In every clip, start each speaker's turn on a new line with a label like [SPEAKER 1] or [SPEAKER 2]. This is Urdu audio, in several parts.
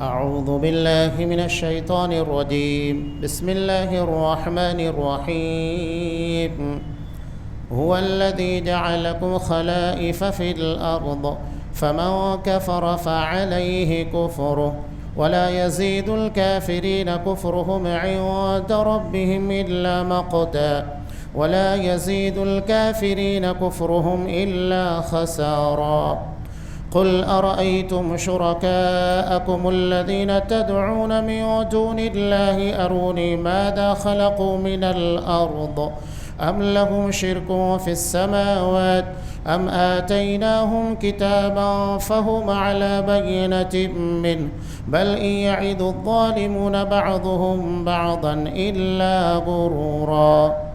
[SPEAKER 1] أعوذ بالله من الشيطان الرجيم. بسم الله الرحمن الرحيم. هو الذي جعلكم خلائف في الأرض فمن كفر فعليه كفره ولا يزيد الكافرين كفرهم عند ربهم إلا مقتا ولا يزيد الكافرين كفرهم إلا خسارا. قل أرأيتم شركاءكم الذين تدعون من دون الله أروني ماذا خلقوا من الأرض أم لهم شرك في السماوات أم آتيناهم كتابا فهم على بينة منه بل إن يعد الظالمون بعضهم بعضا إلا غرورا.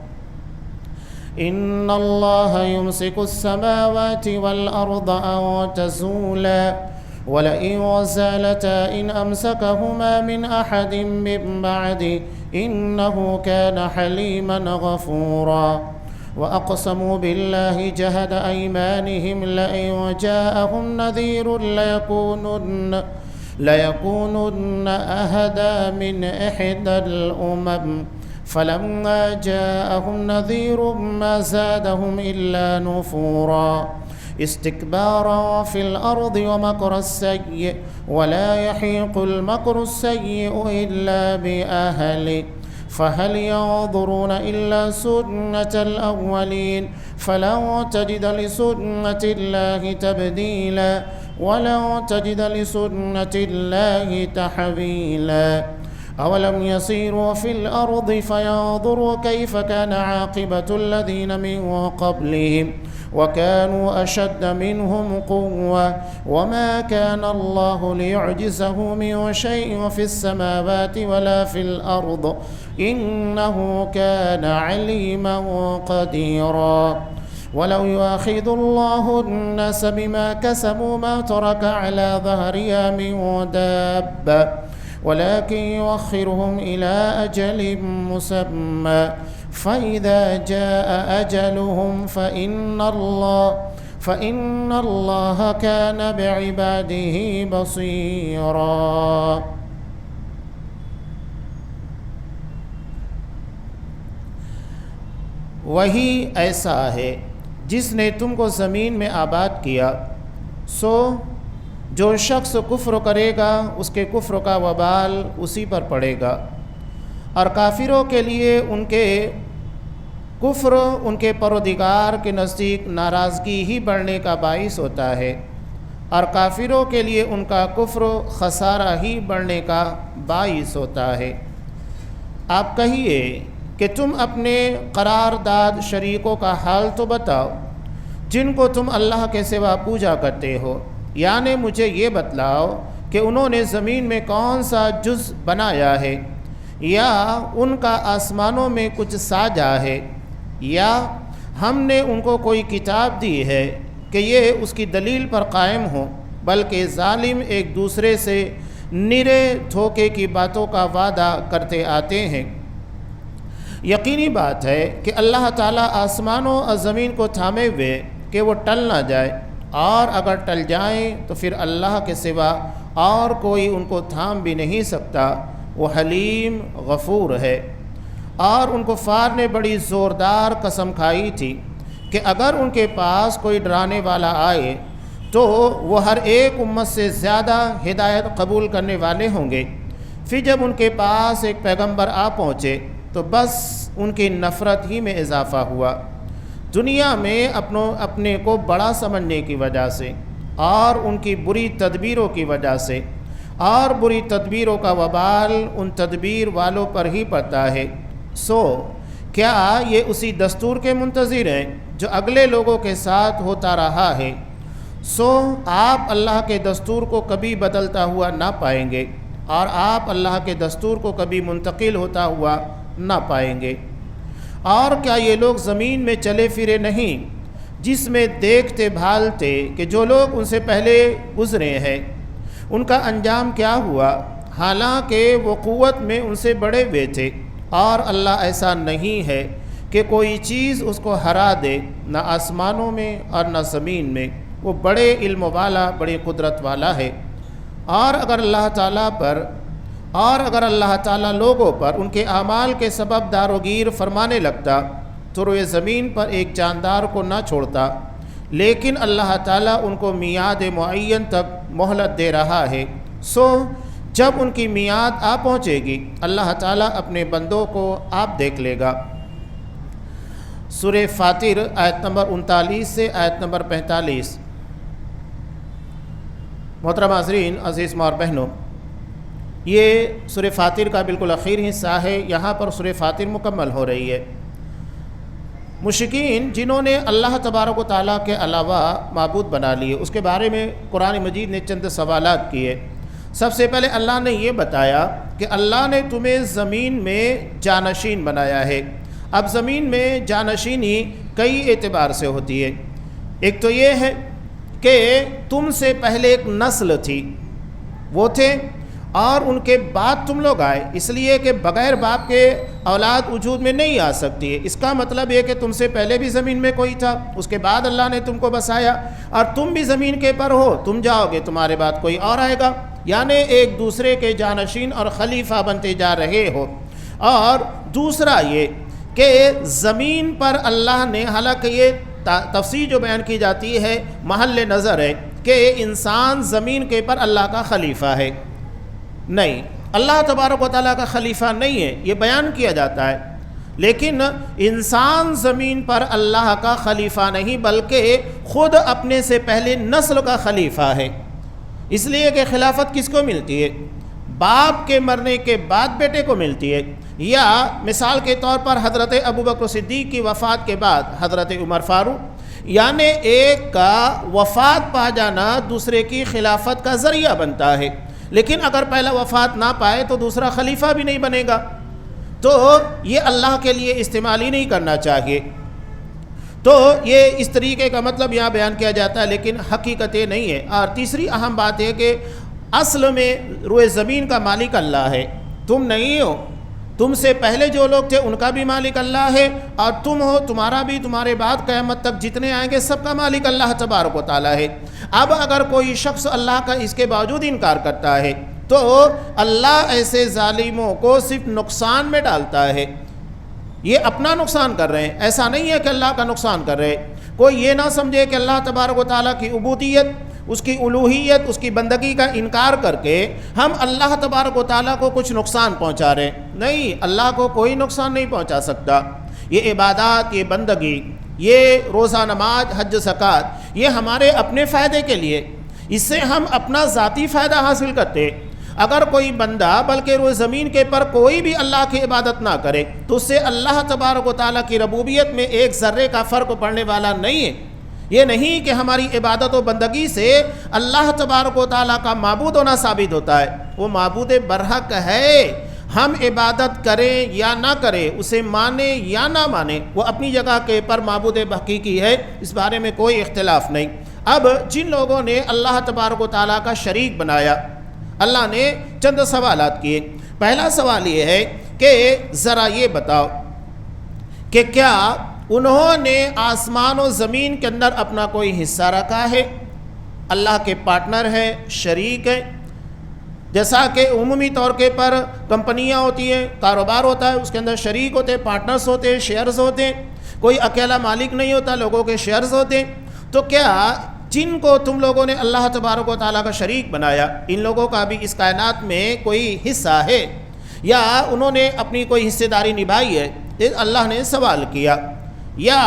[SPEAKER 1] إن الله يمسك السماوات والأرض أن تزولا ولئن زالتا إن أمسكهما من أحد من بعده إنه كان حليما غفورا. وأقسموا بالله جهد أيمانهم لئن جاءهم نذير ليكونن أهدى من إحدى الأمم فلما جاءهم نذير ما زادهم إلا نفورا. استكبارا في الأرض ومكر السيء ولا يحيق المكر السيء إلا بأهله فهل ينظرون إلا سنة الأولين فلن تجد لسنة الله تبديلا ولن تجد لسنة الله تحويلا. أولم يسيروا في الأرض فينظروا كيف كان عاقبة الذين من قبلهم وكانوا أشد منهم قوة وما كان الله ليعجزه من شيء في السماوات ولا في الأرض إنه كان عليما قديرا. ولو يؤاخذ الله الناس بما كسبوا ما ترك على ظهرها من دابة ولكن يؤخرهم إلى أجل مسمى فإذا جاء أجلهم فإن الله كان بعباده بصيرا. وہی ایسا ہے جس نے تم کو زمین میں آباد کیا، سو جو شخص کفر کرے گا اس کے کفر کا وبال اسی پر پڑے گا، اور کافروں کے لیے ان کے کفر ان کے پروردگار کے نزدیک ناراضگی ہی بڑھنے کا باعث ہوتا ہے، اور کافروں کے لیے ان کا کفر خسارہ ہی بڑھنے کا باعث ہوتا ہے۔ آپ کہیے کہ تم اپنے قرارداد شریکوں کا حال تو بتاؤ جن کو تم اللہ کے سوا پوجا کرتے ہو، یعنی مجھے یہ بتلاؤ کہ انہوں نے زمین میں کون سا جز بنایا ہے، یا ان کا آسمانوں میں کچھ ساجا ہے، یا ہم نے ان کو کوئی کتاب دی ہے کہ یہ اس کی دلیل پر قائم ہوں، بلکہ ظالم ایک دوسرے سے نرے دھوکے کی باتوں کا وعدہ کرتے آتے ہیں۔ یقینی بات ہے کہ اللہ تعالیٰ آسمانوں اور زمین کو تھامے ہوئے کہ وہ ٹل نہ جائے، اور اگر ٹل جائیں تو پھر اللہ کے سوا اور کوئی ان کو تھام بھی نہیں سکتا۔ وہ حلیم غفور ہے۔ اور ان کفار نے بڑی زوردار قسم کھائی تھی کہ اگر ان کے پاس کوئی ڈرانے والا آئے تو وہ ہر ایک امت سے زیادہ ہدایت قبول کرنے والے ہوں گے۔ پھر جب ان کے پاس ایک پیغمبر آ پہنچے تو بس ان کی نفرت ہی میں اضافہ ہوا، دنیا میں اپنے کو بڑا سمجھنے کی وجہ سے اور ان کی بری تدبیروں کی وجہ سے، اور بری تدبیروں کا وبال ان تدبیر والوں پر ہی پڑتا ہے۔ سو کیا یہ اسی دستور کے منتظر ہیں جو اگلے لوگوں کے ساتھ ہوتا رہا ہے؟ سو آپ اللہ کے دستور کو کبھی بدلتا ہوا نہ پائیں گے، اور آپ اللہ کے دستور کو کبھی منتقل ہوتا ہوا نہ پائیں گے۔ اور کیا یہ لوگ زمین میں چلے پھرے نہیں جس میں دیکھتے بھالتے کہ جو لوگ ان سے پہلے گزرے ہیں ان کا انجام کیا ہوا، حالانکہ وہ قوت میں ان سے بڑے ہوئے تھے، اور اللہ ایسا نہیں ہے کہ کوئی چیز اس کو ہرا دے، نہ آسمانوں میں اور نہ زمین میں، وہ بڑے علم والا، بڑی قدرت والا ہے۔ اور اگر اللہ تعالیٰ لوگوں پر ان کے اعمال کے سبب داروگیر فرمانے لگتا تو روئے زمین پر ایک جاندار کو نہ چھوڑتا، لیکن اللہ تعالیٰ ان کو میعاد معین تک مہلت دے رہا ہے، سو جب ان کی میعاد آ پہنچے گی اللہ تعالیٰ اپنے بندوں کو آپ دیکھ لے گا۔ سورہ فاطر آیت نمبر 39 سے آیت نمبر 45۔ محترم حاضرین، عزیز ماں اور بہنوں، یہ سورہ فاطر کا بالکل اخیر حصہ ہے۔ یہاں پر سورہ فاطر مکمل ہو رہی ہے۔ مشرکین جنہوں نے اللہ تبارک و تعالیٰ کے علاوہ معبود بنا لیے، اس کے بارے میں قرآن مجید نے چند سوالات کیے۔ سب سے پہلے اللہ نے یہ بتایا کہ اللہ نے تمہیں زمین میں جانشین بنایا ہے۔ اب زمین میں جانشینی کئی اعتبار سے ہوتی ہے۔ ایک تو یہ ہے کہ تم سے پہلے ایک نسل تھی، وہ تھے، اور ان کے بعد تم لوگ آئے، اس لیے کہ بغیر باپ کے اولاد وجود میں نہیں آ سکتی ہے۔ اس کا مطلب یہ کہ تم سے پہلے بھی زمین میں کوئی تھا، اس کے بعد اللہ نے تم کو بسایا، اور تم بھی زمین کے پر ہو، تم جاؤ گے تمہارے بعد کوئی اور آئے گا، یعنی ایک دوسرے کے جانشین اور خلیفہ بنتے جا رہے ہو۔ اور دوسرا یہ کہ زمین پر اللہ نے، حالانکہ یہ تفسیر جو بیان کی جاتی ہے محل نظر ہے کہ انسان زمین کے پر اللہ کا خلیفہ ہے، نہیں، اللہ تبارک و تعالیٰ کا خلیفہ نہیں ہے، یہ بیان کیا جاتا ہے، لیکن انسان زمین پر اللہ کا خلیفہ نہیں بلکہ خود اپنے سے پہلے نسل کا خلیفہ ہے۔ اس لیے کہ خلافت کس کو ملتی ہے؟ باپ کے مرنے کے بعد بیٹے کو ملتی ہے، یا مثال کے طور پر حضرت ابوبکر صدیق کی وفات کے بعد حضرت عمر فاروق، یعنی ایک کا وفات پا جانا دوسرے کی خلافت کا ذریعہ بنتا ہے، لیکن اگر پہلا وفات نہ پائے تو دوسرا خلیفہ بھی نہیں بنے گا، تو یہ اللہ کے لیے استعمال ہی نہیں کرنا چاہیے۔ تو یہ اس طریقے کا مطلب یہاں بیان کیا جاتا ہے، لیکن حقیقت یہ نہیں ہے۔ اور تیسری اہم بات ہے کہ اصل میں روئے زمین کا مالک اللہ ہے، تم نہیں ہو۔ تم سے پہلے جو لوگ تھے ان کا بھی مالک اللہ ہے، اور تم ہو، تمہارا بھی، تمہارے بعد قیامت تک جتنے آئیں گے سب کا مالک اللہ تبارک و تعالیٰ ہے۔ اب اگر کوئی شخص اللہ کا اس کے باوجود انکار کرتا ہے تو اللہ ایسے ظالموں کو صرف نقصان میں ڈالتا ہے۔ یہ اپنا نقصان کر رہے ہیں، ایسا نہیں ہے کہ اللہ کا نقصان کر رہے۔ کوئی یہ نہ سمجھے کہ اللہ تبارک و تعالیٰ کی عبودیت، اس کی الوہیت، اس کی بندگی کا انکار کر کے ہم اللہ تبارک و تعالیٰ کو کچھ نقصان پہنچا رہے ہیں۔ نہیں، اللہ کو کوئی نقصان نہیں پہنچا سکتا۔ یہ عبادات، یہ بندگی، یہ روزہ نماز، حج زکوٰۃ، یہ ہمارے اپنے فائدے کے لیے، اس سے ہم اپنا ذاتی فائدہ حاصل کرتے۔ اگر کوئی بندہ بلکہ روئے زمین کے پر کوئی بھی اللہ کی عبادت نہ کرے تو اس سے اللہ تبارک و تعالیٰ کی ربوبیت میں ایک ذرے کا فرق پڑنے والا نہیں ہے۔ یہ نہیں کہ ہماری عبادت و بندگی سے اللہ تبارک و تعالیٰ کا معبود ہونا ثابت ہوتا ہے، وہ معبود برحق ہے۔ ہم عبادت کریں یا نہ کریں، اسے مانیں یا نہ مانیں، وہ اپنی جگہ کے پر معبود حقیقی ہے، اس بارے میں کوئی اختلاف نہیں۔ اب جن لوگوں نے اللہ تبارک و تعالیٰ کا شریک بنایا، اللہ نے چند سوالات کیے۔ پہلا سوال یہ ہے کہ ذرا یہ بتاؤ کہ کیا انہوں نے آسمان و زمین کے اندر اپنا کوئی حصہ رکھا ہے؟ اللہ کے پارٹنر ہے، شریک ہے، جیسا کہ عمومی طور کے پر کمپنیاں ہوتی ہیں، کاروبار ہوتا ہے، اس کے اندر شریک ہوتے ہیں، پارٹنرز ہوتے ہیں، شیئرز ہوتے ہیں، کوئی اکیلا مالک نہیں ہوتا، لوگوں کے شیئرز ہوتے ہیں۔ تو کیا جن کو تم لوگوں نے اللہ تبارک و تعالیٰ کا شریک بنایا، ان لوگوں کا بھی اس کائنات میں کوئی حصہ ہے، یا انہوں نے اپنی کوئی حصہ داری نبھائی ہے؟ اللہ نے سوال کیا۔ یا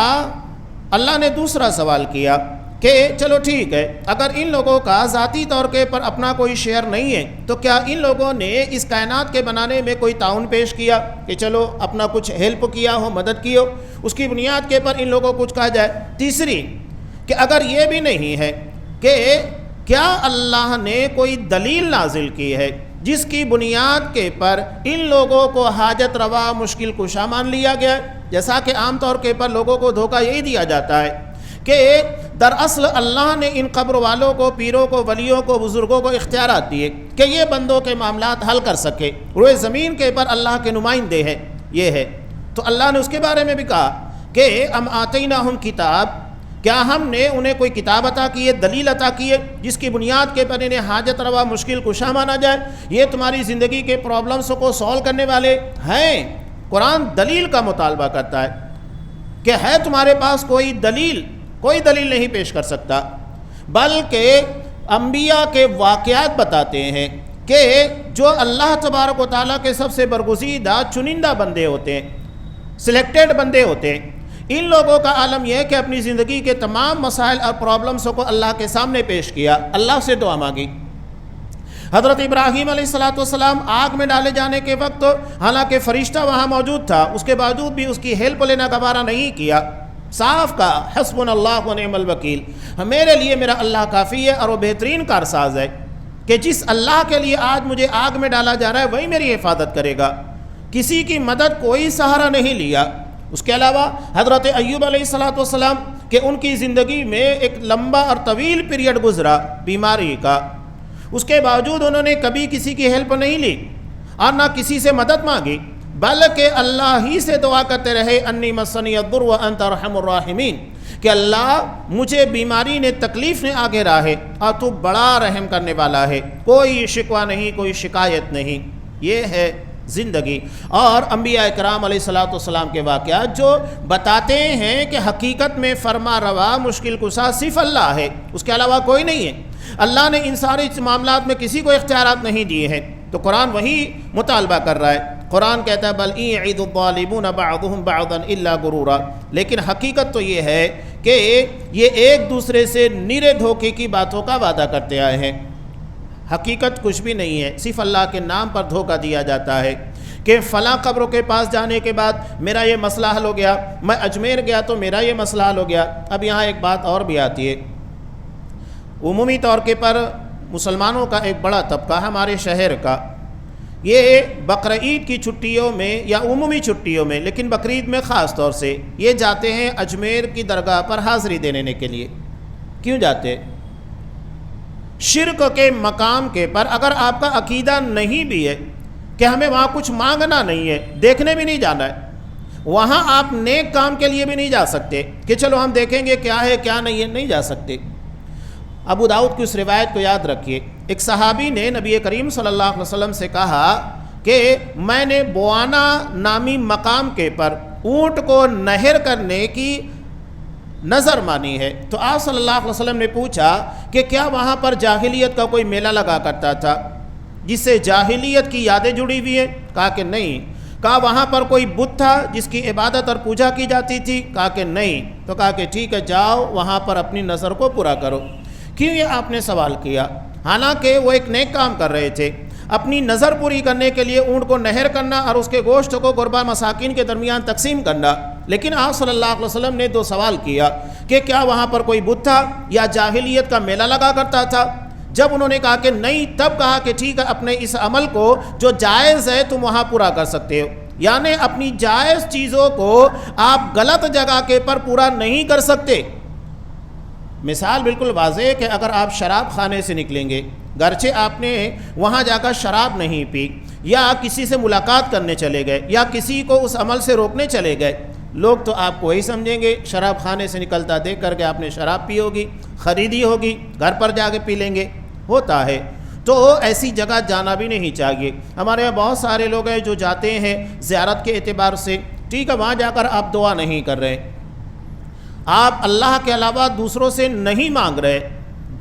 [SPEAKER 1] اللہ نے دوسرا سوال کیا کہ چلو ٹھیک ہے، اگر ان لوگوں کا ذاتی طور کے پر اپنا کوئی شیئر نہیں ہے تو کیا ان لوگوں نے اس کائنات کے بنانے میں کوئی تعاون پیش کیا کہ چلو اپنا کچھ ہیلپ کیا ہو، مدد کی ہو، اس کی بنیاد کے پر ان لوگوں کو کچھ کہا جائے؟ تیسری کہ اگر یہ بھی نہیں ہے کہ کیا اللہ نے کوئی دلیل نازل کی ہے جس کی بنیاد کے پر ان لوگوں کو حاجت روا، مشکل کشا مان لیا گیا ہے؟ جیسا کہ عام طور کے پر لوگوں کو دھوکہ یہی دیا جاتا ہے کہ دراصل اللہ نے ان قبر والوں کو، پیروں کو، ولیوں کو، بزرگوں کو اختیارات دیے کہ یہ بندوں کے معاملات حل کر سکے، روئے زمین کے پر اللہ کے نمائندے ہیں۔ یہ ہے تو اللہ نے اس کے بارے میں بھی کہا کہ ام آتیناہم کتاب، کیا ہم نے انہیں کوئی کتاب عطا کی ہے، دلیل عطا کی ہے جس کی بنیاد کے پر انہیں حاجت روا مشکل کشا مانا جائے؟ یہ تمہاری زندگی کے پرابلمس کو سولو کرنے والے ہیں؟ قرآن دلیل کا مطالبہ کرتا ہے کہ ہے تمہارے پاس کوئی دلیل نہیں پیش کر سکتا، بلکہ انبیاء کے واقعات بتاتے ہیں کہ جو اللہ تبارک و تعالیٰ کے سب سے برگزیدہ چنندہ بندے ہوتے ہیں، سلیکٹڈ بندے ہوتے ہیں، ان لوگوں کا عالم یہ ہے کہ اپنی زندگی کے تمام مسائل اور پرابلمسوں کو اللہ کے سامنے پیش کیا، اللہ سے دعا مانگی۔ حضرت ابراہیم علیہ السلام آگ میں ڈالے جانے کے وقت حالانکہ فرشتہ وہاں موجود تھا، اس کے باوجود بھی اس کی ہیلپ لینا گوارا نہیں کیا، صاف کہا حسبنا اللہ و نعم الوکیل، میرے لیے میرا اللہ کافی ہے اور وہ بہترین کارساز ہے کہ جس اللہ کے لیے آج مجھے آگ میں ڈالا جا رہا ہے وہی میری حفاظت کرے گا، کسی کی مدد کوئی سہارا نہیں لیا۔ اس کے علاوہ حضرت ایوب علیہ السلام کہ ان کی زندگی میں ایک لمبا اور طویل پیریڈ گزرا بیماری کا، اس کے باوجود انہوں نے کبھی کسی کی ہیلپ نہیں لی اور نہ کسی سے مدد مانگی، بلکہ اللہ ہی سے دعا کرتے رہے انی مسنی الضر وانت ارحم الراحمین، کہ اللہ مجھے بیماری نے تکلیف نے آگے راہے اور تو بڑا رحم کرنے والا ہے، کوئی شکوہ نہیں، کوئی شکایت نہیں۔ یہ ہے زندگی اور انبیاء اکرام علیہ السلام کے واقعات جو بتاتے ہیں کہ حقیقت میں فرما روا مشکل کشا صرف اللہ ہے، اس کے علاوہ کوئی نہیں ہے۔ اللہ نے ان سارے معاملات میں کسی کو اختیارات نہیں دیے ہیں، تو قرآن وہی مطالبہ کر رہا ہے۔ قرآن کہتا ہے بل یعد الظالمون بعضهم بعضا الا غرورا، لیکن حقیقت تو یہ ہے کہ یہ ایک دوسرے سے نیرے دھوکے کی باتوں کا وعدہ کرتے آئے ہیں، حقیقت کچھ بھی نہیں ہے، صرف اللہ کے نام پر دھوکہ دیا جاتا ہے کہ فلاں قبروں کے پاس جانے کے بعد میرا یہ مسئلہ حل ہو گیا، میں اجمیر گیا تو میرا یہ مسئلہ حل ہو گیا۔ اب یہاں ایک بات اور بھی آتی ہے، عمومی طور کے پر مسلمانوں کا ایک بڑا طبقہ ہمارے شہر کا یہ بقرعید کی چھٹیوں میں یا عمومی چھٹیوں میں، لیکن بقرعید میں خاص طور سے یہ جاتے ہیں اجمیر کی درگاہ پر حاضری دینے کے لیے۔ کیوں جاتے؟ شرک کے مقام کے پر اگر آپ کا عقیدہ نہیں بھی ہے کہ ہمیں وہاں کچھ مانگنا نہیں ہے، دیکھنے بھی نہیں جانا ہے، وہاں آپ نیک کام کے لیے بھی نہیں جا سکتے کہ چلو ہم دیکھیں گے کیا ہے کیا نہیں ہے، نہیں جا سکتے۔ ابو داؤد کی اس روایت کو یاد رکھیے، ایک صحابی نے نبی کریم صلی اللہ علیہ وسلم سے کہا کہ میں نے بوانا نامی مقام کے پر اونٹ کو نہر کرنے کی نظر مانی ہے، تو آپ صلی اللہ علیہ وسلم نے پوچھا کہ کیا وہاں پر جاہلیت کا کوئی میلہ لگا کرتا تھا جس سے جاہلیت کی یادیں جڑی ہوئی ہیں؟ کہا کہ نہیں۔ کہا وہاں پر کوئی بت تھا جس کی عبادت اور پوجا کی جاتی تھی؟ کہا کہ نہیں۔ تو کہا کہ ٹھیک ہے جاؤ وہاں پر اپنی نظر کو پورا کرو۔ کیوں یہ آپ نے سوال کیا؟ حالانکہ وہ ایک نیک کام کر رہے تھے، اپنی نظر پوری کرنے کے لیے اونٹ کو نہر کرنا اور اس کے گوشت کو غربا مساکین کے درمیان تقسیم کرنا، لیکن آپ صلی اللہ علیہ وسلم نے دو سوال کیا کہ کیا وہاں پر کوئی بت تھا یا جاہلیت کا میلہ لگا کرتا تھا؟ جب انہوں نے کہا کہ نہیں، تب کہا کہ ٹھیک ہے اپنے اس عمل کو جو جائز ہے تم وہاں پورا کر سکتے ہو، یعنی اپنی جائز چیزوں کو آپ غلط جگہ کے پر پورا نہیں کر سکتے۔ مثال بالکل واضح ہے کہ اگر آپ شراب خانے سے نکلیں گے، گرچہ آپ نے وہاں جا کر شراب نہیں پی، یا کسی سے ملاقات کرنے چلے گئے یا کسی کو اس عمل سے روکنے چلے گئے، لوگ تو آپ کو وہی سمجھیں گے شراب خانے سے نکلتا دیکھ کر کے آپ نے شراب پی ہوگی، خریدی ہوگی، گھر پر جا کے پی لیں گے، ہوتا ہے۔ تو ایسی جگہ جانا بھی نہیں چاہیے۔ ہمارے یہاں بہت سارے لوگ ہیں جو جاتے ہیں زیارت کے اعتبار سے، ٹھیک ہے وہاں جا کر آپ دعا نہیں کر رہے، آپ اللہ کے علاوہ دوسروں سے نہیں مانگ رہے،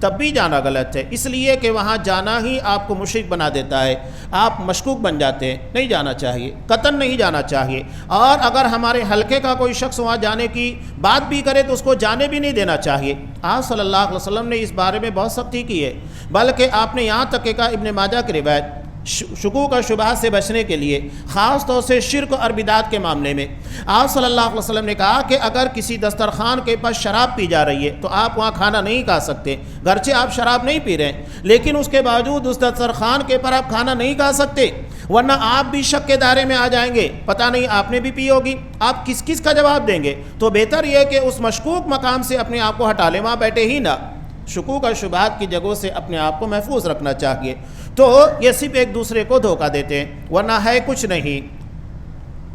[SPEAKER 1] تب بھی جانا غلط ہے، اس لیے کہ وہاں جانا ہی آپ کو مشرک بنا دیتا ہے، آپ مشکوک بن جاتے ہیں، نہیں جانا چاہیے، قطعاً نہیں جانا چاہیے۔ اور اگر ہمارے حلقے کا کوئی شخص وہاں جانے کی بات بھی کرے تو اس کو جانے بھی نہیں دینا چاہیے۔ آپ صلی اللہ علیہ وسلم نے اس بارے میں بہت سختی کی ہے، بلکہ آپ نے یہاں تک کہ کہا، ابن ماجہ کی روایت، شکوک اور شبہات سے بچنے کے لیے، خاص طور سے شرک اور بدعات کے معاملے میں، آپ صلی اللہ علیہ وسلم نے کہا کہ اگر کسی دسترخوان کے پاس شراب پی جا رہی ہے تو آپ وہاں کھانا نہیں کھا سکتے، گرچہ آپ شراب نہیں پی رہے ہیں، لیکن اس کے باوجود اس دسترخوان کے پر آپ کھانا نہیں کھا سکتے، ورنہ آپ بھی شک کے دائرے میں آ جائیں گے، پتہ نہیں آپ نے بھی پی ہوگی، آپ کس کس کا جواب دیں گے؟ تو بہتر یہ کہ اس مشکوک مقام سے اپنے آپ کو ہٹا لیں، وہاں بیٹھے ہی نہ، شکوک اور شبہات کی جگہوں سے اپنے آپ کو محفوظ رکھنا چاہیے۔ تو یہ صرف ایک دوسرے کو دھوکہ دیتے ہیں، ورنہ ہے کچھ نہیں۔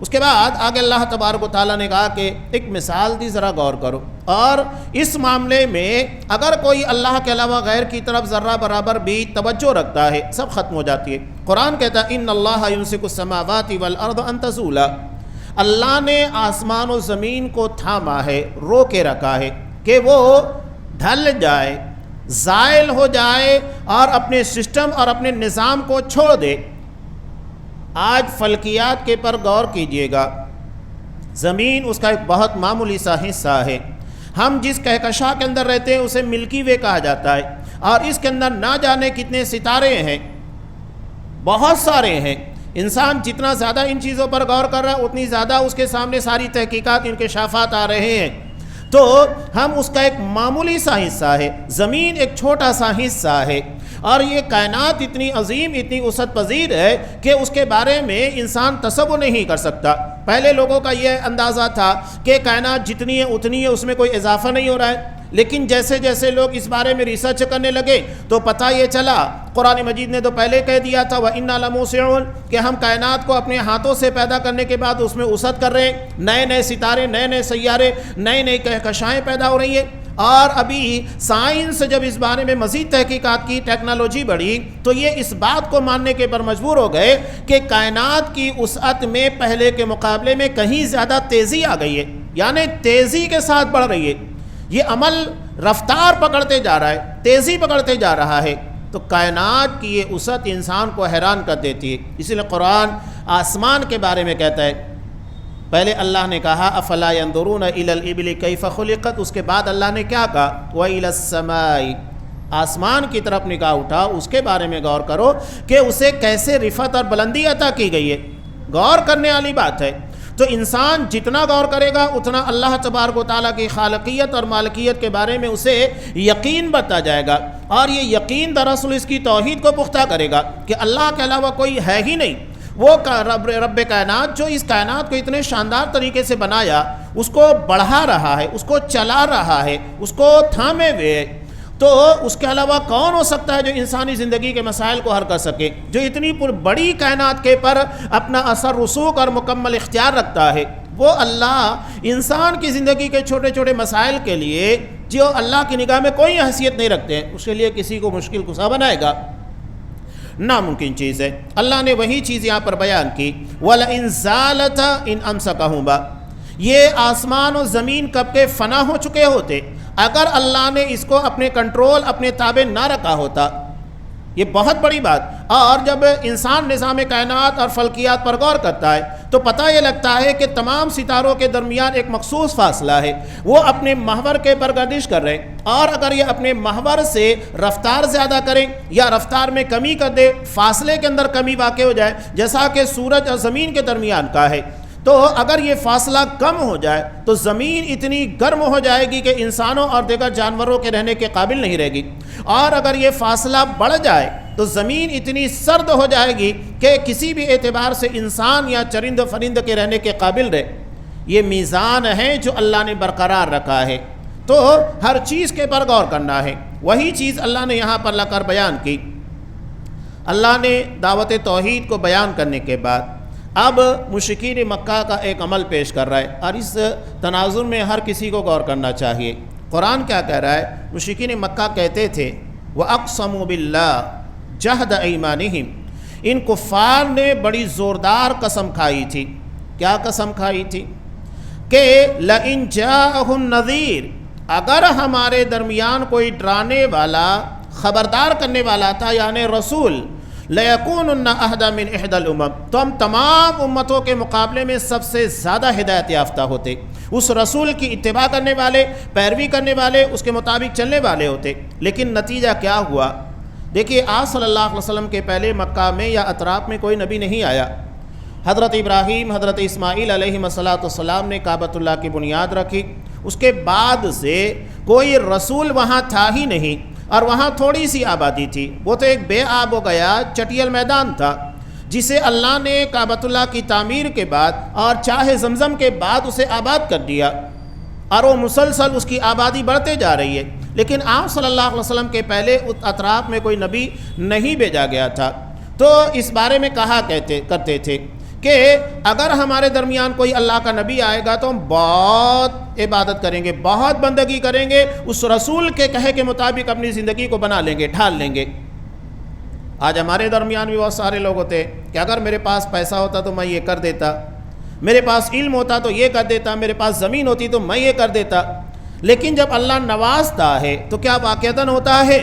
[SPEAKER 1] اس کے بعد آگے اللہ تبارک و تعالیٰ نے کہا کہ ایک مثال دی، ذرا غور کرو، اور اس معاملے میں اگر کوئی اللہ کے علاوہ غیر کی طرف ذرہ برابر بھی توجہ رکھتا ہے سب ختم ہو جاتی ہے۔ قرآن کہتا ہے ان اللہ یمسک السماوات والارض ان تزولا، اللہ نے آسمان و زمین کو تھاما ہے، رو کے رکھا ہے کہ وہ ڈھل جائے، زائل ہو جائے اور اپنے سسٹم اور اپنے نظام کو چھوڑ دے۔ آج فلکیات کے پر غور کیجئے گا، زمین اس کا ایک بہت معمولی سا حصہ ہے۔ ہم جس کہکشاں کے اندر رہتے ہیں اسے ملکی وے کہا جاتا ہے، اور اس کے اندر نہ جانے کتنے ستارے ہیں، بہت سارے ہیں۔ انسان جتنا زیادہ ان چیزوں پر غور کر رہا ہے اتنی زیادہ اس کے سامنے ساری تحقیقات، انکشافات آ رہے ہیں، تو ہم اس کا ایک معمولی سا حصہ ہے۔ زمین ایک چھوٹا سا حصہ ہے، اور یہ کائنات اتنی عظیم، اتنی وسعت پذیر ہے کہ اس کے بارے میں انسان تصور نہیں کر سکتا۔ پہلے لوگوں کا یہ اندازہ تھا کہ کائنات جتنی ہے اتنی ہے، اس میں کوئی اضافہ نہیں ہو رہا ہے، لیکن جیسے جیسے لوگ اس بارے میں ریسرچ کرنے لگے تو پتہ یہ چلا، قرآن مجید نے تو پہلے کہہ دیا تھا وَإِنَّا لَمُوسِعُونَ، کہ ہم کائنات کو اپنے ہاتھوں سے پیدا کرنے کے بعد اس میں وسعت کر رہے ہیں، نئے نئے ستارے، نئے نئے سیارے، نئی نئی کہکشائیں پیدا ہو رہی ہیں۔ اور ابھی سائنس جب اس بارے میں مزید تحقیقات کی، ٹیکنالوجی بڑھی، تو یہ اس بات کو ماننے کے پر مجبور ہو گئے کہ کائنات کی وسعت میں پہلے کے مقابلے میں کہیں زیادہ تیزی آ گئی ہے، یعنی تیزی کے ساتھ بڑھ رہی ہے، یہ عمل رفتار پکڑتے جا رہا ہے، تیزی پکڑتے جا رہا ہے۔ تو کائنات کی یہ وسعت انسان کو حیران کر دیتی ہے۔ اسی لیے قرآن آسمان کے بارے میں کہتا ہے، پہلے اللہ نے کہا افلا ينظرون الى الابل کیف خلقت، اس کے بعد اللہ نے کیا کہا والى السماء، آسمان کی طرف نگاہ اٹھا، اس کے بارے میں غور کرو کہ اسے کیسے رفعت اور بلندی عطا کی گئی ہے۔ غور کرنے والی بات ہے۔ تو انسان جتنا غور کرے گا اتنا اللہ تبارک و تعالیٰ کی خالقیت اور مالکیت کے بارے میں اسے یقین بتا جائے گا، اور یہ یقین دراصل اس کی توحید کو پختہ کرے گا کہ اللہ کے علاوہ کوئی ہے ہی نہیں۔ وہ رب کائنات جو اس کائنات کو اتنے شاندار طریقے سے بنایا، اس کو بڑھا رہا ہے، اس کو چلا رہا ہے، اس کو تھامے ہوئے ہے، تو اس کے علاوہ کون ہو سکتا ہے جو انسانی زندگی کے مسائل کو حل کر سکے، جو اتنی بڑی کائنات کے پر اپنا اثر رسوخ اور مکمل اختیار رکھتا ہے؟ وہ اللہ انسان کی زندگی کے چھوٹے چھوٹے مسائل کے لیے جو اللہ کی نگاہ میں کوئی حیثیت نہیں رکھتے ہیں، اس کے لیے کسی کو مشکل کشا بنائے گا؟ ناممکن چیز ہے۔ اللہ نے وہی چیز یہاں پر بیان کی وَلَئِن زَالَتَ إِنْ أَمْسَكَهُمَا، یہ آسمان و زمین کب کے فنا ہو چکے ہوتے اگر اللہ نے اس کو اپنے کنٹرول، اپنے تابع نہ رکھا ہوتا۔ یہ بہت بڑی بات۔ اور جب انسان نظام کائنات اور فلکیات پر غور کرتا ہے تو پتہ یہ لگتا ہے کہ تمام ستاروں کے درمیان ایک مخصوص فاصلہ ہے، وہ اپنے محور کے پر گردش کر رہے ہیں، اور اگر یہ اپنے محور سے رفتار زیادہ کریں یا رفتار میں کمی کر دے، فاصلے کے اندر کمی واقع ہو جائے، جیسا کہ سورج اور زمین کے درمیان کا ہے، تو اگر یہ فاصلہ کم ہو جائے تو زمین اتنی گرم ہو جائے گی کہ انسانوں اور دیگر جانوروں کے رہنے کے قابل نہیں رہے گی، اور اگر یہ فاصلہ بڑھ جائے تو زمین اتنی سرد ہو جائے گی کہ کسی بھی اعتبار سے انسان یا چرند و فرند کے رہنے کے قابل رہے۔ یہ میزان ہے جو اللہ نے برقرار رکھا ہے، تو ہر چیز کے پر غور کرنا ہے۔ وہی چیز اللہ نے یہاں پر لا کر بیان کی۔ اللہ نے دعوت توحید کو بیان کرنے کے بعد اب مشرکین مکہ کا ایک عمل پیش کر رہا ہے، اور اس تناظر میں ہر کسی کو غور کرنا چاہیے۔ قرآن کیا کہہ رہا ہے؟ مشرکین مکہ کہتے تھے وَأَقْسَمُوا بِاللَّهِ جَهْدَ أَيْمَانِهِمْ، ان کفار نے بڑی زوردار قسم کھائی تھی۔ کیا قسم کھائی تھی؟ کہ لَإِن جَاءَهُمْ نَذِيرٌ، اگر ہمارے درمیان کوئی ڈرانے والا، خبردار کرنے والا تھا، یعنی رسول، لَيَكُونُنَّ أَهْدَىٰ مِنْ إِحْدَى الْأُمَمِ، تو ہم تمام امتوں کے مقابلے میں سب سے زیادہ ہدایت یافتہ ہوتے، اس رسول کی اتباع کرنے والے، پیروی کرنے والے، اس کے مطابق چلنے والے ہوتے۔ لیکن نتیجہ کیا ہوا؟ دیکھیے، آپ صلی اللہ علیہ وسلم کے پہلے مکہ میں یا اطراف میں کوئی نبی نہیں آیا۔ حضرت ابراہیم، حضرت اسماعیل علیہ السلام نے کعبۃ اللہ کی بنیاد رکھی، اس کے بعد سے کوئی رسول وہاں تھا ہی نہیں، اور وہاں تھوڑی سی آبادی تھی، وہ تو ایک بے آب ہو گیا چٹیل میدان تھا، جسے اللہ نے کعبۃ اللہ کی تعمیر کے بعد اور چاہ زمزم کے بعد اسے آباد کر دیا، اور وہ مسلسل اس کی آبادی بڑھتے جا رہی ہے۔ لیکن آپ صلی اللہ علیہ وسلم کے پہلے اطراف میں کوئی نبی نہیں بھیجا گیا تھا۔ تو اس بارے میں کہا کرتے تھے کہ اگر ہمارے درمیان کوئی اللہ کا نبی آئے گا تو ہم بہت عبادت کریں گے، بہت بندگی کریں گے، اس رسول کے کہے کے مطابق اپنی زندگی کو بنا لیں گے، ڈھال لیں گے۔ آج ہمارے درمیان بھی بہت سارے لوگ ہوتے ہیں کہ اگر میرے پاس پیسہ ہوتا تو میں یہ کر دیتا، میرے پاس علم ہوتا تو یہ کر دیتا، میرے پاس زمین ہوتی تو میں یہ کر دیتا۔ لیکن جب اللہ نوازتا ہے تو کیا واقعتاً ہوتا ہے؟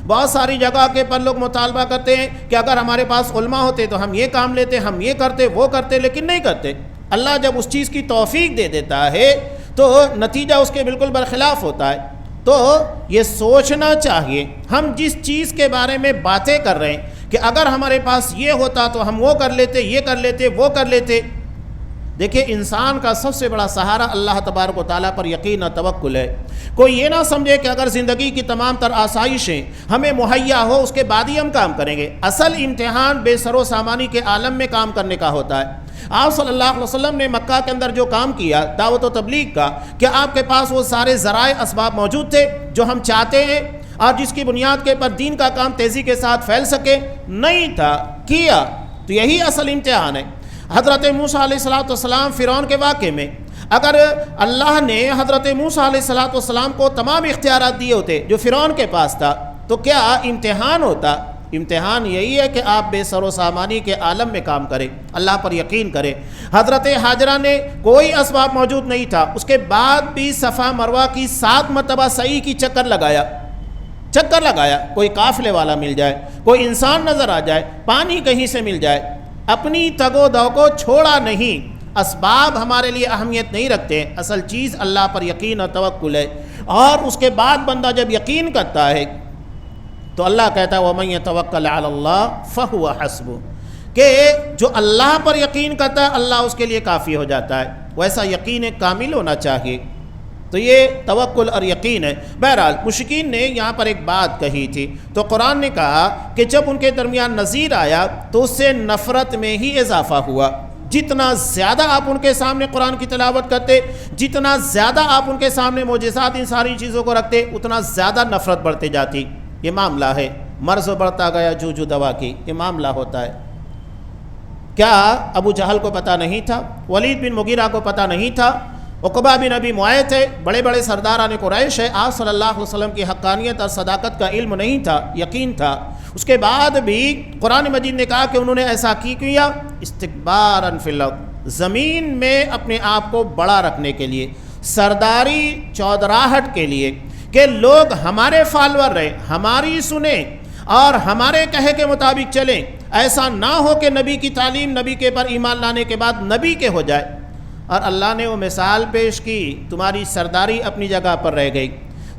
[SPEAKER 1] بہت ساری جگہ کے پر لوگ مطالبہ کرتے ہیں کہ اگر ہمارے پاس علماء ہوتے تو ہم یہ کام لیتے، ہم یہ کرتے، وہ کرتے، لیکن نہیں کرتے۔ اللہ جب اس چیز کی توفیق دے دیتا ہے تو نتیجہ اس کے بالکل برخلاف ہوتا ہے۔ تو یہ سوچنا چاہیے، ہم جس چیز کے بارے میں باتیں کر رہے ہیں کہ اگر ہمارے پاس یہ ہوتا تو ہم وہ کر لیتے، یہ کر لیتے، وہ کر لیتے۔ دیکھیے انسان کا سب سے بڑا سہارا اللہ تبارک و تعالیٰ پر یقین اور توکل ہے۔ کوئی یہ نہ سمجھے کہ اگر زندگی کی تمام تر آسائشیں ہمیں مہیا ہو اس کے بعد ہی ہم کام کریں گے۔ اصل امتحان بے سر و سامانی کے عالم میں کام کرنے کا ہوتا ہے۔ آپ صلی اللہ علیہ وسلم نے مکہ کے اندر جو کام کیا دعوت و تبلیغ کا، کیا آپ کے پاس وہ سارے ذرائع اسباب موجود تھے جو ہم چاہتے ہیں اور جس کی بنیاد کے پر دین کا کام تیزی کے ساتھ پھیل سکے؟ نہیں تھا، کیا۔ تو یہی اصل امتحان ہے۔ حضرت موسیٰ علیہ السلام فرعون کے واقعے میں اگر اللہ نے حضرت موسیٰ علیہ السلام کو تمام اختیارات دیے ہوتے جو فرعون کے پاس تھا تو کیا امتحان ہوتا؟ امتحان یہی ہے کہ آپ بے سر و سامانی کے عالم میں کام کریں، اللہ پر یقین کریں۔ حضرت ہاجرہ نے کوئی اسباب موجود نہیں تھا، اس کے بعد بھی صفا مروہ کی 7 مرتبہ سعی کی چکر لگایا، کوئی قافلے والا مل جائے، کوئی انسان نظر آ جائے، پانی کہیں سے مل جائے، اپنی تگ و دو کو چھوڑا نہیں۔ اسباب ہمارے لیے اہمیت نہیں رکھتے، اصل چیز اللہ پر یقین اور توکل ہے۔ اور اس کے بعد بندہ جب یقین کرتا ہے تو اللہ کہتا ہے وَمَن يَتَوَكَّلْ عَلَى اللَّهِ فَهُوَ حَسْبُهُ، کہ جو اللہ پر یقین کرتا ہے اللہ اس کے لیے کافی ہو جاتا ہے۔ ویسا یقین کامل ہونا چاہیے۔ تو یہ توکل اور یقین ہے۔ بہرحال مشرکین نے یہاں پر ایک بات کہی تھی تو قرآن نے کہا کہ جب ان کے درمیان نذیر آیا تو اس سے نفرت میں ہی اضافہ ہوا۔ جتنا زیادہ آپ ان کے سامنے قرآن کی تلاوت کرتے، جتنا زیادہ آپ ان کے سامنے معجزات ان ساری چیزوں کو رکھتے، اتنا زیادہ نفرت بڑھتے جاتی۔ یہ معاملہ ہے، مرض بڑھتا گیا جو دوا کی، یہ معاملہ ہوتا ہے۔ کیا ابو جہل کو پتہ نہیں تھا؟ ولید بن مغیرہ کو پتہ نہیں تھا؟ عقبہ بن ابی معیط تھے، بڑے بڑے سرداران قریش ہے، آپ صلی اللہ علیہ وسلم کی حقانیت اور صداقت کا علم نہیں تھا، یقین تھا۔ اس کے بعد بھی قرآن مجید نے کہا کہ انہوں نے ایسا کیا استکبارا فی الارض، زمین میں اپنے آپ کو بڑا رکھنے کے لیے، سرداری چودراہٹ کے لیے کہ لوگ ہمارے فالور رہیں، ہماری سنیں اور ہمارے کہے کے مطابق چلیں۔ ایسا نہ ہو کہ نبی کی تعلیم، نبی کے پر ایمان لانے کے بعد نبی کے ہو جائے۔ اور اللہ نے وہ مثال پیش کی، تمہاری سرداری اپنی جگہ پر رہ گئی،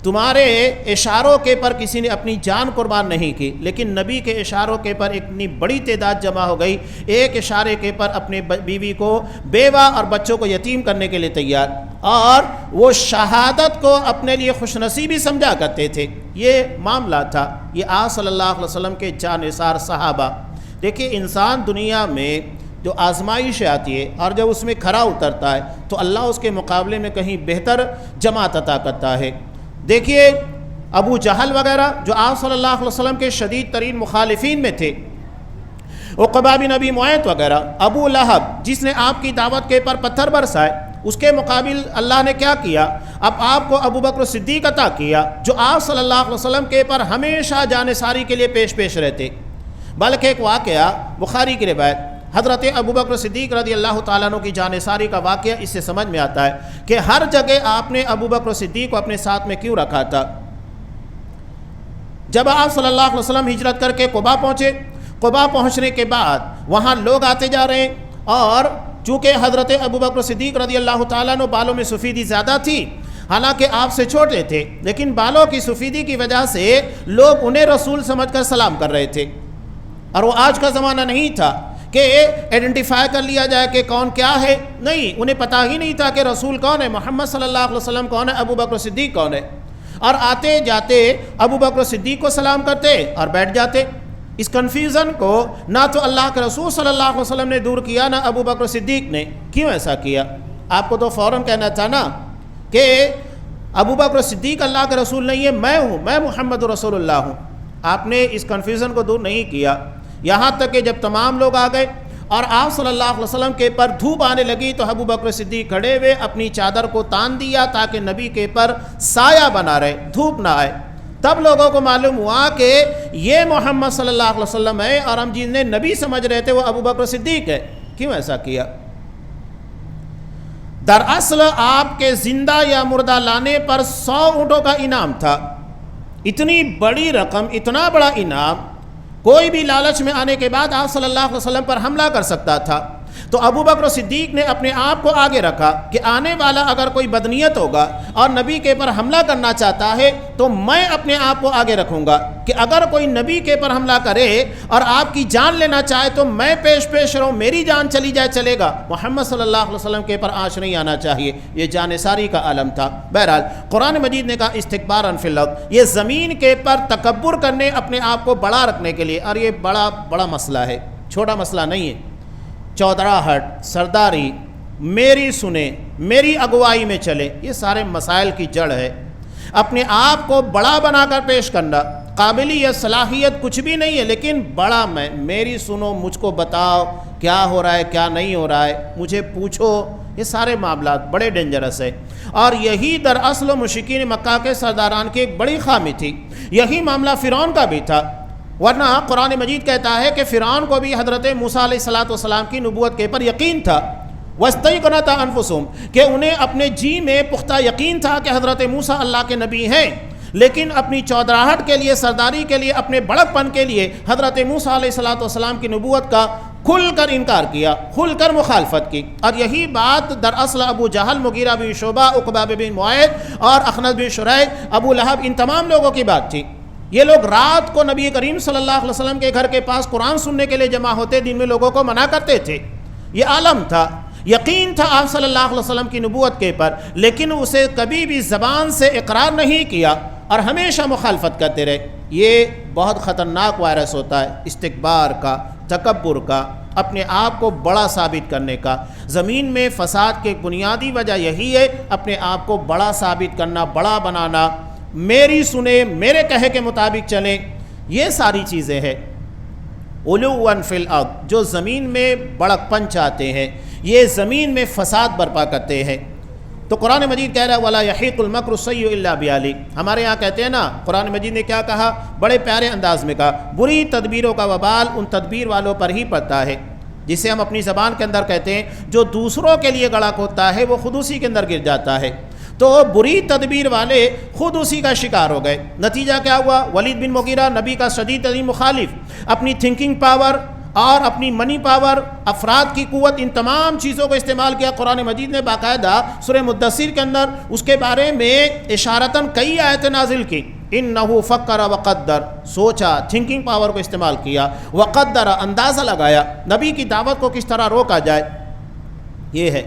[SPEAKER 1] تمہارے اشاروں کے پر کسی نے اپنی جان قربان نہیں کی، لیکن نبی کے اشاروں کے پر اتنی بڑی تعداد جمع ہو گئی، ایک اشارے کے پر اپنے بیوی کو، بیوہ اور بچوں کو یتیم کرنے کے لیے تیار، اور وہ شہادت کو اپنے لیے خوش نصیبی سمجھا کرتے تھے۔ یہ معاملہ تھا۔ یہ آپ صلی اللہ علیہ وسلم کے جانثار صحابہ۔ دیکھیے انسان دنیا میں جو آزمائش آتی ہے اور جب اس میں کھرا اترتا ہے تو اللہ اس کے مقابلے میں کہیں بہتر جماعت عطا کرتا ہے۔ دیکھیے ابو جہل وغیرہ جو آپ صلی اللہ علیہ وسلم کے شدید ترین مخالفین میں تھے، عقبہ بن ابی معیط وغیرہ، ابو لہب جس نے آپ کی دعوت کے پر پتھر برسائے، اس کے مقابل اللہ نے کیا کیا؟ اب آپ کو ابو بکر صدیق عطا کیا جو آپ صلی اللہ علیہ وسلم کے پر ہمیشہ جانثاری کے لیے پیش رہتے۔ بلکہ ایک واقعہ بخاری کی روایت، حضرت ابو بکر صدیق رضی اللہ تعالیٰ عنہ کی جانثاری کا واقعہ اس سے سمجھ میں آتا ہے کہ ہر جگہ آپ نے ابو بکر صدیق کو اپنے ساتھ میں کیوں رکھا تھا۔ جب آپ صلی اللہ علیہ وسلم ہجرت کر کے قباء پہنچے، قباء پہنچنے کے بعد وہاں لوگ آتے جا رہے ہیں، اور چونکہ حضرت ابو بکر صدیق رضی اللہ تعالیٰ عنہ بالوں میں سفیدی زیادہ تھی، حالانکہ آپ سے چھوٹے تھے، لیکن بالوں کی سفیدی کی وجہ سے لوگ انہیں رسول سمجھ کر سلام کر رہے تھے۔ اور وہ آج کا زمانہ نہیں تھا کہ آئیڈینٹیفائی کر لیا جائے کہ کون کیا ہے، نہیں، انہیں پتہ ہی نہیں تھا کہ رسول کون ہے، محمد صلی اللہ علیہ وسلم کون ہے، ابو بکر صدیق کون ہے۔ اور آتے جاتے ابو بکر صدیق کو سلام کرتے اور بیٹھ جاتے۔ اس کنفیوژن کو نہ تو اللہ کے رسول صلی اللہ علیہ وسلم نے دور کیا، نہ ابو بکر صدیق نے۔ کیوں ایسا کیا؟ آپ کو تو فوراً کہنا تھا نا کہ ابو بکر صدیق اللہ کے رسول نہیں ہے، میں ہوں، میں محمد رسول اللہ ہوں۔ آپ نے اس کنفیوژن کو دور نہیں کیا، یہاں تک کہ جب تمام لوگ آ گئے اور آپ صلی اللہ علیہ وسلم کے پر دھوپ آنے لگی تو ابو بکر صدیق کھڑے ہوئے اپنی چادر کو تان دیا تاکہ نبی کے پر سایہ بنا رہے، دھوپ نہ آئے۔ تب لوگوں کو معلوم ہوا کہ یہ محمد صلی اللہ علیہ وسلم ہے، اور ہم جنہیں نبی سمجھ رہے تھے وہ ابو بکر صدیق ہے۔ کیوں ایسا کیا؟ دراصل آپ کے زندہ یا مردہ لانے پر 100 اونٹوں کا انعام تھا۔ اتنی بڑی رقم، اتنا بڑا انعام، کوئی بھی لالچ میں آنے کے بعد آپ صلی اللہ علیہ وسلم پر حملہ کر سکتا تھا۔ تو ابو بکر صدیق نے اپنے آپ کو آگے رکھا کہ آنے والا اگر کوئی بدنیت ہوگا اور نبی کے پر حملہ کرنا چاہتا ہے تو میں اپنے آپ کو آگے رکھوں گا کہ اگر کوئی نبی کے پر حملہ کرے اور آپ کی جان لینا چاہے تو میں پیش رہوں، میری جان چلی جائے چلے گا، محمد صلی اللہ علیہ وسلم کے پر آنچ نہیں آنا چاہیے۔ یہ جانثاری کا عالم تھا۔ بہرحال قرآن مجید نے کہا استکباراً فی الارض، یہ زمین کے پر تکبر کرنے، اپنے آپ کو بڑا رکھنے کے لیے، اور یہ بڑا مسئلہ ہے، چھوٹا مسئلہ نہیں ہے۔ چودراہٹ، سرداری، میری سنیں، میری اگوائی میں چلے، یہ سارے مسائل کی جڑ ہے۔ اپنے آپ کو بڑا بنا کر پیش کرنا، قابلیت صلاحیت کچھ بھی نہیں ہے، لیکن بڑا میں، میری سنو، مجھ کو بتاؤ کیا ہو رہا ہے کیا نہیں ہو رہا ہے، مجھے پوچھو، یہ سارے معاملات بڑے ڈینجرس ہے۔ اور یہی دراصل مشرکین مکہ کے سرداران کی ایک بڑی خامی تھی۔ یہی معاملہ فرعون کا بھی تھا، ورنہ قرآن مجید کہتا ہے کہ فرعون کو بھی حضرت موسیٰ علیہ السلام کی نبوت کے پر یقین تھا۔ وَاسْتَيْقَنَتْ أَنفُسُهُمْ، کہ انہیں اپنے جی میں پختہ یقین تھا کہ حضرت موسیٰ اللہ کے نبی ہیں، لیکن اپنی چودراہٹ کے لیے، سرداری کے لیے، اپنے بڑک پن کے لیے حضرت موسیٰ علیہ السلام کی نبوت کا کھل کر انکار کیا، کھل کر مخالفت کی۔ اور یہی بات دراصل ابو جہل، مغیرہ بن شعبہ، عقبہ بن معیط اور اخنس بن شریح، ابو لہب، ان تمام لوگوں کی بات تھی۔ یہ لوگ رات کو نبی کریم صلی اللہ علیہ وسلم کے گھر کے پاس قرآن سننے کے لیے جمع ہوتے، دن میں لوگوں کو منع کرتے تھے۔ یہ عالم تھا، یقین تھا آپ صلی اللہ علیہ وسلم کی نبوت کے پر، لیکن اسے کبھی بھی زبان سے اقرار نہیں کیا اور ہمیشہ مخالفت کرتے رہے۔ یہ بہت خطرناک وائرس ہوتا ہے، استکبار کا، تکبر کا، اپنے آپ کو بڑا ثابت کرنے کا۔ زمین میں فساد کی بنیادی وجہ یہی ہے، اپنے آپ کو بڑا ثابت کرنا، بڑا بنانا، میری سنیں، میرے کہے کے مطابق چلیں، یہ ساری چیزیں ہیں۔ علواً فی الارض، جو زمین میں بڑک پن چاہتے ہیں، یہ زمین میں فساد برپا کرتے ہیں۔ تو قرآن مجید کہہ رہا ہے وَلَا يَحِيقُ الْمَكْرُ السَّيِّئُ إِلَّا بِأَهْلِهِ۔ ہمارے یہاں کہتے ہیں نا، قرآن مجید نے کیا کہا؟ بڑے پیارے انداز میں کہا، بری تدبیروں کا وبال ان تدبیر والوں پر ہی پڑتا ہے، جسے ہم اپنی زبان کے اندر کہتے ہیں جو دوسروں کے لیے گڑا کھودتا ہے وہ خود اسی کے اندر گر جاتا ہے۔ تو بری تدبیر والے خود اسی کا شکار ہو گئے۔ نتیجہ کیا ہوا؟ ولید بن مغیرہ نبی کا شدید ترین مخالف، اپنی تھنکنگ پاور اور اپنی منی پاور، افراد کی قوت، ان تمام چیزوں کو استعمال کیا۔ قرآن مجید نے باقاعدہ سورہ مدثر کے اندر اس کے بارے میں اشارتاً کئی آیتیں نازل کی۔ انہ فکر وقدر، سوچا، تھنکنگ پاور کو استعمال کیا، وقدر، اندازہ لگایا نبی کی دعوت کو کس طرح روکا جائے۔ یہ ہے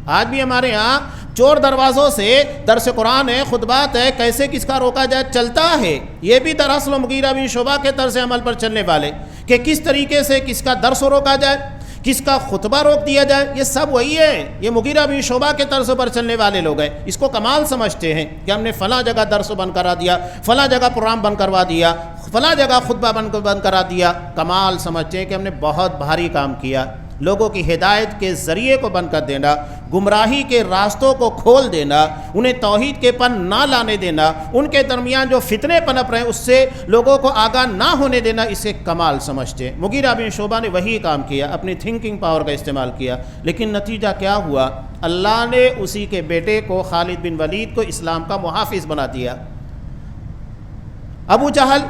[SPEAKER 1] آج بھی ہمارے ہاں چور دروازوں سے درس قرآن ہے، خطبات ہے، کیسے کس کا روکا جائے چلتا ہے۔ یہ بھی دراصل مغیرہ بن شعبہ کے طرز عمل پر چلنے والے کہ کس طریقے سے کس کا درس روکا جائے، کس کا خطبہ روک دیا جائے، یہ سب وہی ہے۔ یہ مغیرہ بن شعبہ کے طرز پر چلنے والے لوگ ہیں، اس کو کمال سمجھتے ہیں کہ ہم نے فلاں جگہ درس بند کرا دیا، فلاں جگہ پروگرام بند کروا دیا، فلاں جگہ خطبہ بند کرا دیا، کمال سمجھتے ہیں کہ ہم نے بہت بھاری کام کیا۔ لوگوں کی ہدایت کے ذریعے کو بند کر دینا، گمراہی کے راستوں کو کھول دینا، انہیں توحید کے پن نہ لانے دینا، ان کے درمیان جو فتنے پنپ رہے ہیں اس سے لوگوں کو آگاہ نہ ہونے دینا، اسے کمال سمجھتے ہیں۔ مغیرہ بن شعبہ نے وہی کام کیا، اپنی تھنکنگ پاور کا استعمال کیا، لیکن نتیجہ کیا ہوا؟ اللہ نے اسی کے بیٹے کو، خالد بن ولید کو، اسلام کا محافظ بنا دیا۔ ابو جہل،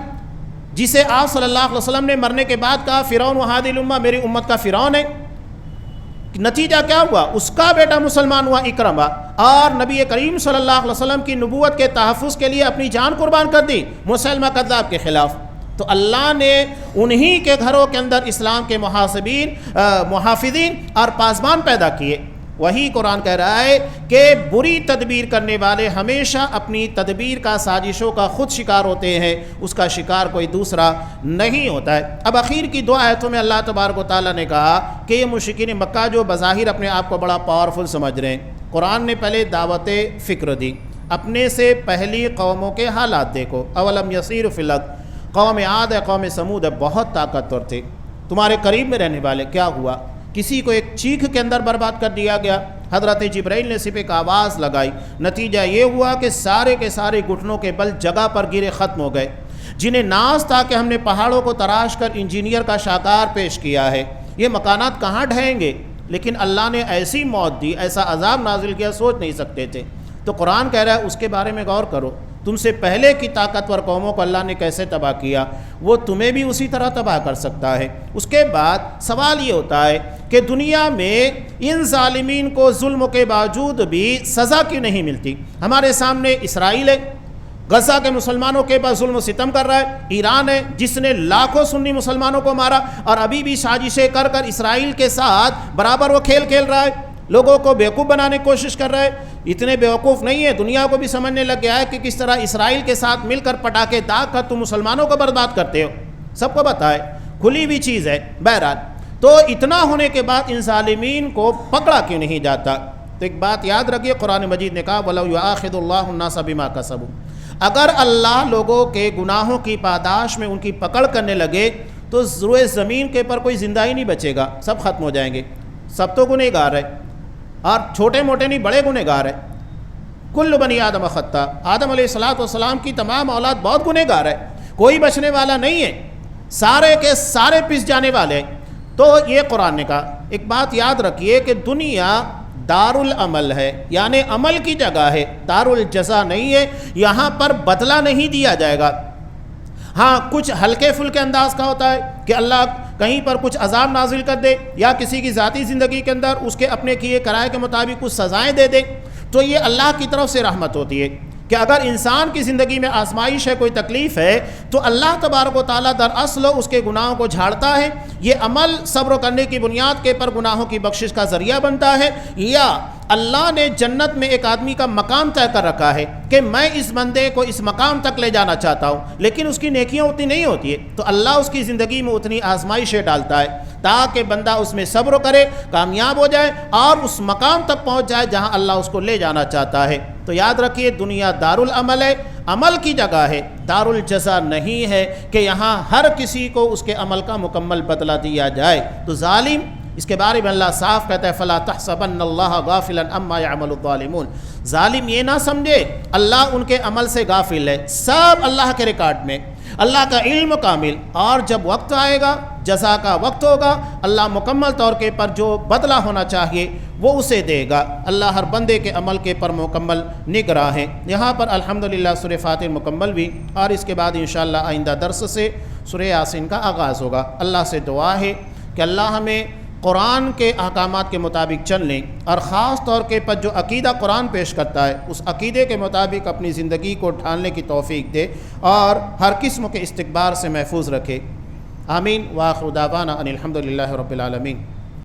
[SPEAKER 1] جسے آپ صلی اللہ علیہ وسلم نے مرنے کے بعد کہا فرعون وہادی الامہ، میری امت کا فرعون ہے، نتیجہ کیا ہوا؟ اس کا بیٹا مسلمان ہوا اکرمہ، اور نبی کریم صلی اللہ علیہ وسلم کی نبوت کے تحفظ کے لیے اپنی جان قربان کر دی مسیلمہ کذاب کے خلاف۔ تو اللہ نے انہی کے گھروں کے اندر اسلام کے محافظین اور پاسبان پیدا کیے۔ وہی قرآن کہہ رہا ہے کہ بری تدبیر کرنے والے ہمیشہ اپنی تدبیر کا، سازشوں کا خود شکار ہوتے ہیں، اس کا شکار کوئی دوسرا نہیں ہوتا ہے۔ اب اخیر کی دو آیتوں میں اللہ تبارک و تعالیٰ نے کہا کہ یہ مشرکین مکہ جو بظاہر اپنے آپ کو بڑا پاورفل سمجھ رہے ہیں، قرآن نے پہلے دعوت فکر دی، اپنے سے پہلی قوموں کے حالات دیکھو۔ اولم یسیر فی الارض، قوم عاد ہے، قوم سمود ہے، بہت طاقتور تھے، تمہارے قریب میں رہنے والے، کیا ہوا؟ کسی کو ایک چیخ کے اندر برباد کر دیا گیا، حضرت جبرائیل نے صرف ایک آواز لگائی، نتیجہ یہ ہوا کہ سارے کے سارے گھٹنوں کے بل جگہ پر گرے ختم ہو گئے۔ جنہیں ناز تھا کہ ہم نے پہاڑوں کو تراش کر انجینئر کا شاہکار پیش کیا ہے، یہ مکانات کہاں ڈھہیں گے، لیکن اللہ نے ایسی موت دی، ایسا عذاب نازل کیا، سوچ نہیں سکتے تھے۔ تو قرآن کہہ رہا ہے اس کے بارے میں غور کرو، تم سے پہلے کی طاقتور قوموں کو اللہ نے کیسے تباہ کیا، وہ تمہیں بھی اسی طرح تباہ کر سکتا ہے۔ اس کے بعد سوال یہ ہوتا ہے کہ دنیا میں ان ظالمین کو ظلم کے باوجود بھی سزا کیوں نہیں ملتی؟ ہمارے سامنے اسرائیل ہے، غزہ کے مسلمانوں کے پاس ظلم و ستم کر رہا ہے، ایران ہے جس نے لاکھوں سنی مسلمانوں کو مارا اور ابھی بھی سازشیں کر کر اسرائیل کے ساتھ برابر وہ کھیل کھیل رہا ہے، لوگوں کو بیوقوف بنانے کی کوشش کر رہا ہے۔ اتنے بیوقوف نہیں ہے، دنیا کو بھی سمجھنے لگ گیا ہے کہ کس طرح اسرائیل کے ساتھ مل کر پٹاخے داغ کر تم مسلمانوں کو برباد کرتے ہو، سب کو پتہ ہے، کھلی ہوئی چیز ہے۔ بہرحال تو اتنا ہونے کے بعد ان ظالمین کو پکڑا کیوں نہیں جاتا؟ تو ایک بات یاد رکھیے، قرآن مجید نے کہا وَلَوْ يُؤَاخِذُ اللَّهُ النَّاسَ بِمَا كَسَبُوا، اگر اللہ لوگوں کے گناہوں کی پاداش میں ان کی پکڑ کرنے لگے تو روئے زمین کے پر کوئی زندہ ہی نہیں بچے گا، سب ختم ہو جائیں گے۔ سب تو گنہگار ہے، اور چھوٹے موٹے نہیں، بڑے گنہگار ہیں۔ کل بنی آدم خطا، آدم علیہ السلام کی تمام اولاد بہت گنہگار ہے، کوئی بچنے والا نہیں ہے، سارے کے سارے پس جانے والے ہیں۔ تو یہ قرآن نے کہا۔ ایک بات یاد رکھیے کہ دنیا دار العمل ہے، یعنی عمل کی جگہ ہے، دار الجزا نہیں ہے، یہاں پر بدلہ نہیں دیا جائے گا۔ ہاں کچھ ہلکے پھلکے انداز کا ہوتا ہے کہ اللہ کہیں پر کچھ عذاب نازل کر دے یا کسی کی ذاتی زندگی کے اندر اس کے اپنے کیے کرائے کے مطابق کچھ سزائیں دے دے، تو یہ اللہ کی طرف سے رحمت ہوتی ہے کہ اگر انسان کی زندگی میں آزمائش ہے، کوئی تکلیف ہے، تو اللہ تبارک و تعالیٰ در اصل اس کے گناہوں کو جھاڑتا ہے۔ یہ عمل صبر کرنے کی بنیاد کے پر گناہوں کی بخشش کا ذریعہ بنتا ہے، یا اللہ نے جنت میں ایک آدمی کا مقام طے کر رکھا ہے کہ میں اس بندے کو اس مقام تک لے جانا چاہتا ہوں، لیکن اس کی نیکیاں اتنی نہیں ہوتی ہے، تو اللہ اس کی زندگی میں اتنی آزمائشیں ڈالتا ہے تاکہ بندہ اس میں صبر کرے، کامیاب ہو جائے اور اس مقام تک پہنچ جائے جہاں اللہ اس کو لے جانا چاہتا ہے۔ تو یاد رکھیے دنیا دار العمل ہے، عمل کی جگہ ہے، دار الجزا نہیں ہے کہ یہاں ہر کسی کو اس کے عمل کا مکمل بدلہ دیا جائے۔ تو ظالم، اس کے بارے میں اللہ صاف کہتا ہے فَلَا تَحْسَبَنَّ اللَّهَ غَافِلًا عَمَّا يَعْمَلُ الظَّالِمُونَ، ظالم یہ نہ سمجھے اللہ ان کے عمل سے غافل ہے، سب اللہ کے ریکارڈ میں، اللہ کا علم کامل، اور جب وقت آئے گا، جزا کا وقت ہوگا، اللہ مکمل طور کے پر جو بدلہ ہونا چاہیے وہ اسے دے گا۔ اللہ ہر بندے کے عمل کے پر مکمل نگراں ہے۔ یہاں پر الحمدللہ سورہ فاتر مکمل بھی، اور اس کے بعد انشاءاللہ آئندہ درس سے سورہ یاسین کا آغاز ہوگا۔ اللہ سے دعا ہے کہ اللہ ہمیں قرآن کے احکامات کے مطابق چلنے، اور خاص طور کے پر جو عقیدہ قرآن پیش کرتا ہے اس عقیدے کے مطابق اپنی زندگی کو ڈھالنے کی توفیق دے، اور ہر قسم کے استکبار سے محفوظ رکھے۔ آمین۔ وآخر دعوانا ان الحمدللہ رب العالمین۔